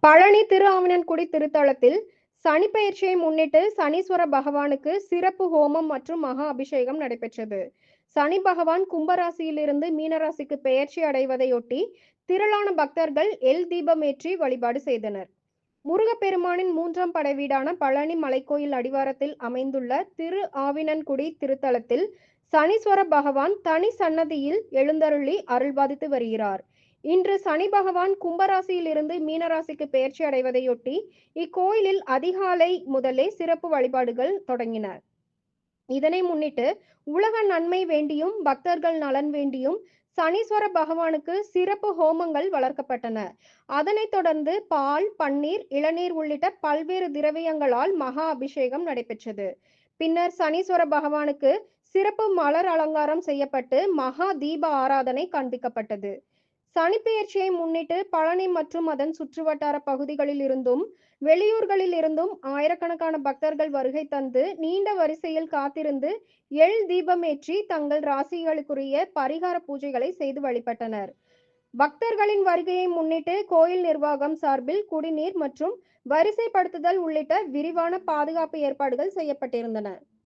பழனி திரு ஆவினன்குடி திருத்தலத்தில் சனிப்பெயர்ச்சியை முன்னிட்டு சனீஸ்வர பகவானுக்கு சிறப்பு ஹோமம் மற்றும் மகா அபிஷேகம் நடைபெற்றது. சனி பகவான் கும்பராசியிலிருந்து மீனராசிக்கு பெயர்ச்சி அடைவதையொட்டி திரளான பக்தர்கள் எல் தீபமேற்றி வழிபாடு செய்தனர். முருகப்பெருமானின் 3ஆம் படை வீடான பழனி மலைக்கோயில் அடிவாரத்தில் அமைந்துள்ள திரு ஆவினன்குடி திருத்தலத்தில் சனீஸ்வர பகவான் தனி சன்னதியில் எழுந்தருளி அருள்பாலித்து வருகிறார். இன்று சனி பகவான் கும்பராசியில் இருந்து மீனராசிக்கு பெயர்ச்சி அடைவதையொட்டி இக்கோயிலில் அதிகாலை முதலே சிறப்பு வழிபாடுகள் தொடங்கின. இதனை முன்னிட்டு உலக நன்மை வேண்டியும் பக்தர்கள் நலன் வேண்டியும் சனீஸ்வர பகவானுக்கு சிறப்பு ஹோமங்கள் வளர்க்கப்பட்டன. அதனைத் தொடர்ந்து பால், பன்னீர், இளநீர் உள்ளிட்ட பல்வேறு திரவியங்களால் மகா அபிஷேகம் நடைபெற்றது. பின்னர் சனீஸ்வர பகவானுக்கு சிறப்பு மலர் அலங்காரம் செய்யப்பட்டு மகா தீப ஆராதனை காண்பிக்கப்பட்டது. சனிப்பெயர்ச்சியை முன்னிட்டு பழனி மற்றும் அதன் சுற்றுவட்டார பகுதிகளில் இருந்தும் வெளியூர்களில் இருந்தும் ஆயிரக்கணக்கான பக்தர்கள் வருகை தந்து நீண்ட வரிசையில் காத்திருந்து எள் தீபமேற்றி தங்கள் ராசிகளுக்குரிய பரிகார பூஜைகளை செய்து வழிபட்டனர். பக்தர்களின் வருகையை முன்னிட்டு கோயில் நிர்வாகம் சார்பில் குடிநீர் மற்றும் வரிசைப்படுத்துதல் உள்ளிட்ட விரிவான பாதுகாப்பு ஏற்பாடுகள் செய்யப்பட்டிருந்தன.